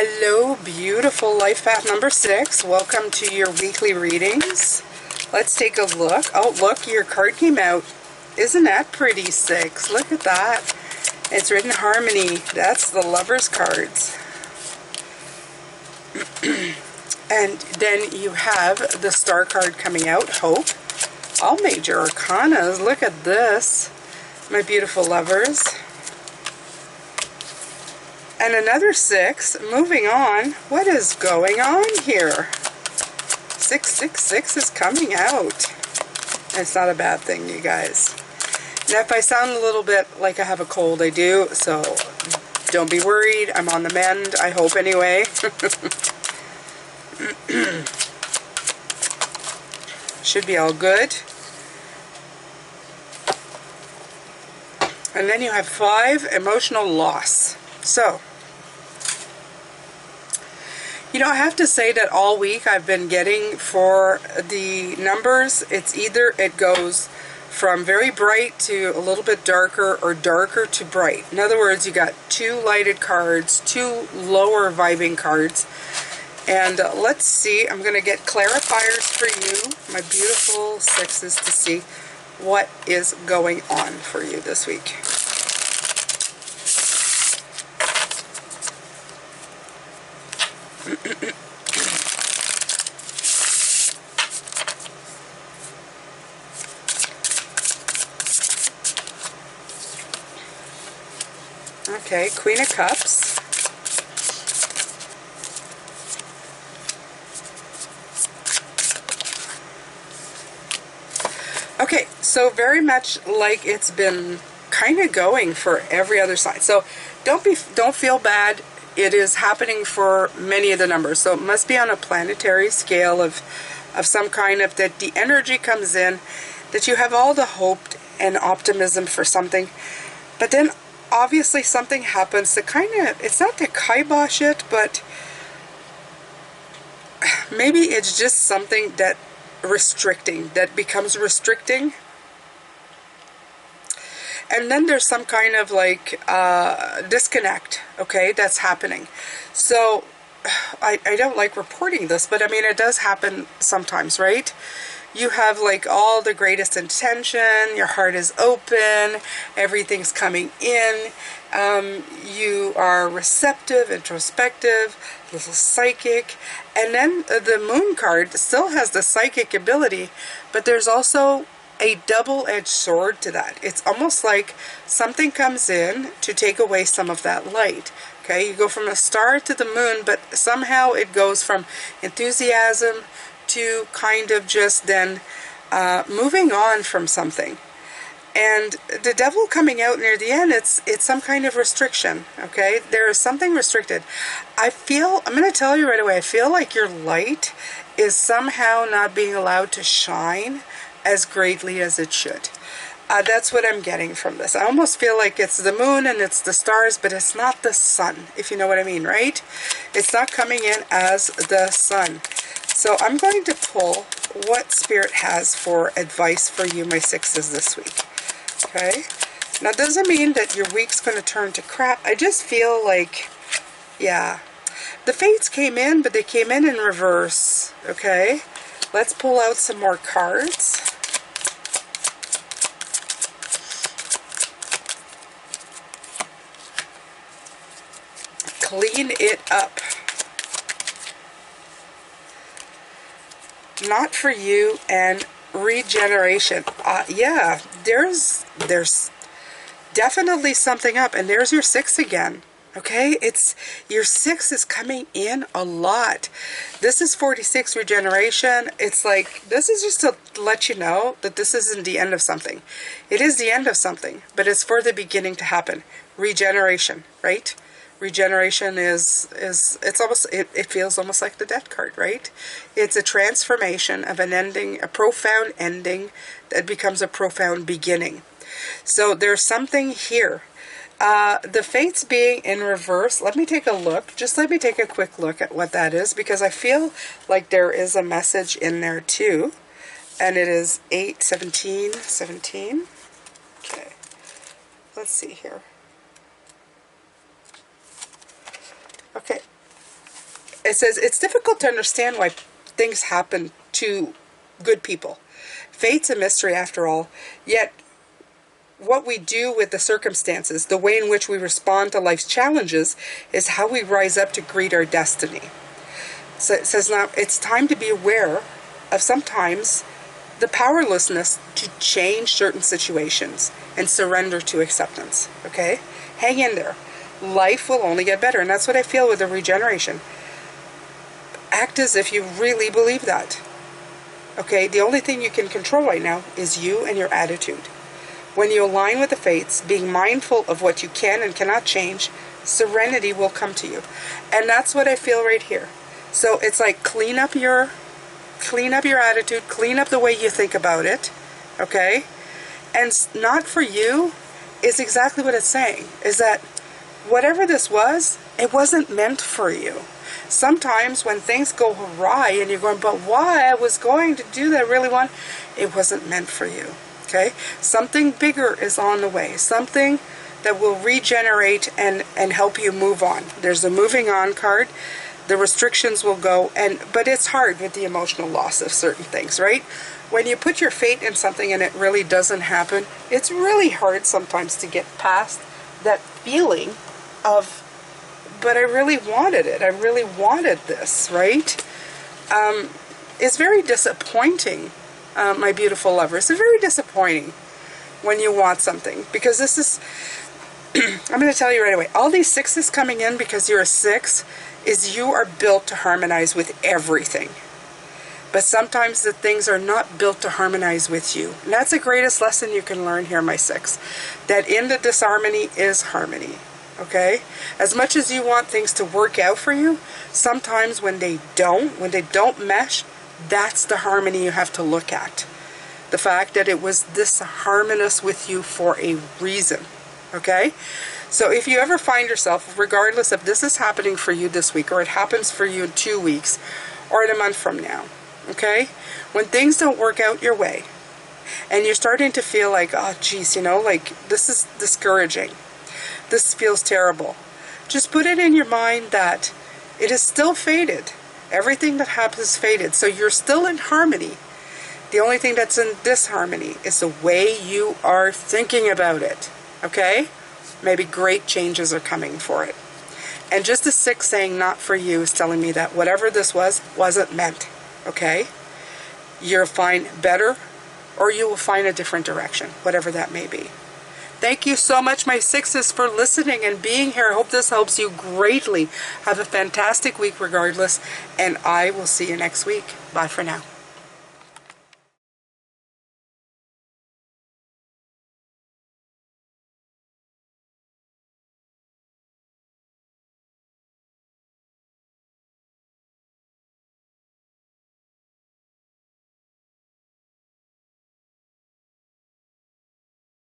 Hello, beautiful Life Path number 6. Welcome to your weekly readings. Let's take a look. Oh, look, your card came out. Isn't that pretty, 6? Look at that. It's written harmony. That's the Lovers cards. And then you have the Star card coming out, Hope. All major arcanas. Look at this, my beautiful lovers. And another 6. Moving on. What is going on here? 666 is coming out. And it's not a bad thing, you guys. Now, if I sound a little bit like I have a cold, I do. So don't be worried. I'm on the mend. I hope anyway. Should be all good. And then you have 5, emotional loss. So, you know, I have to say that all week I've been getting for the numbers, it's either it goes from very bright to a little bit darker or darker to bright. In other words, you got 2 lighted cards, 2 lower vibing cards. And let's see, I'm going to get clarifiers for you, my beautiful 6s, to see what is going on for you this week. Okay, Queen of Cups. Okay, so very much like it's been kind of going for every other sign. So don't feel bad. It is happening for many of the numbers. So it must be on a planetary scale of some kind of that the energy comes in, that you have all the hope and optimism for something. But then obviously something happens that kind of, it's not to kibosh it, but maybe it's just something that becomes restricting. And then there's some kind of like disconnect, okay, that's happening. So I don't like reporting this, but I mean, it does happen sometimes, right? You have like all the greatest intention, your heart is open, everything's coming in, you are receptive, introspective, a little psychic, and then the Moon card still has the psychic ability, but there's also a double-edged sword to that. It's almost like something comes in to take away some of that light. Okay, you go from a star to the moon, but somehow it goes from enthusiasm to kind of just then moving on from something. And the devil coming out near the end, it's some kind of restriction, okay? There is something restricted. I'm going to tell you right away, I feel like your light is somehow not being allowed to shine as greatly as it should. That's what I'm getting from this. I almost feel like it's the moon and it's the stars, but it's not the sun, if you know what I mean, right? It's not coming in as the sun. So I'm going to pull what Spirit has for advice for you, my 6s, this week. Okay? Now, it doesn't mean that your week's going to turn to crap. I just feel like, yeah, the fates came in, but they came in reverse. Okay? Let's pull out some more cards. Clean it up. Not for you, and regeneration. Yeah, there's definitely something up, and there's your 6 again. Okay, it's your 6 is coming in a lot. This is 46 regeneration. It's like, this is just to let you know that this isn't the end of something. It is the end of something, but it's for the beginning to happen. Regeneration, right? Regeneration it's almost, it feels almost like the Death card, right? It's a transformation of an ending, a profound ending that becomes a profound beginning. So there's something here. The fates being in reverse, let me take a look. Just let me take a quick look at what that is, because I feel like there is a message in there too. And it is 8/17/17. Okay. Let's see here. Okay. says, it's difficult to understand why things happen to good people. Fate's a mystery after all, yet what we do with the circumstances, the way in which we respond to life's challenges, is how we rise up to greet our destiny. So it says now it's time to be aware of sometimes the powerlessness to change certain situations and surrender to acceptance. Okay? Hang in there. Life will only get better, and that's what I feel with the regeneration. Act as if you really believe that. Okay? The only thing you can control right now is you and your attitude. When you align with the fates, being mindful of what you can and cannot change, serenity will come to you. And that's what I feel right here. So it's like clean up your attitude, clean up the way you think about it, okay? And not for you is exactly what it's saying, is that whatever this was, it wasn't meant for you. Sometimes when things go awry and you're going, but why? I was going to do that, I really want, it wasn't meant for you. Okay, something bigger is on the way, something that will regenerate and help you move on. There's a moving on card. The restrictions will go, but it's hard with the emotional loss of certain things, right? When you put your fate in something and it really doesn't happen, it's really hard sometimes to get past that feeling of, but I really wanted it. I really wanted this, right? It's very disappointing. My beautiful lovers, it's very disappointing when you want something, because this is, I'm going to tell you right away, all these sixes coming in because you're a 6 is you are built to harmonize with everything. But sometimes the things are not built to harmonize with you. And that's the greatest lesson you can learn here, my 6. That in the disharmony is harmony. Okay? As much as you want things to work out for you, sometimes when they don't mesh, that's the harmony you have to look at. The fact that it was this harmonious with you for a reason. Okay? So if you ever find yourself, regardless if this is happening for you this week, or it happens for you in 2 weeks, or in a month from now, okay? When things don't work out your way, and you're starting to feel like, oh geez, you know, like this is discouraging. This feels terrible. Just put it in your mind that it is still fated. Everything that happens is fated. So you're still in harmony. The only thing that's in disharmony is the way you are thinking about it. Okay? Maybe great changes are coming for it. And just the 6 saying not for you is telling me that whatever this was, wasn't meant. Okay? You'll find better, or you will find a different direction, whatever that may be. Thank you so much, my 6s, for listening and being here. I hope this helps you greatly. Have a fantastic week regardless, and I will see you next week. Bye for now.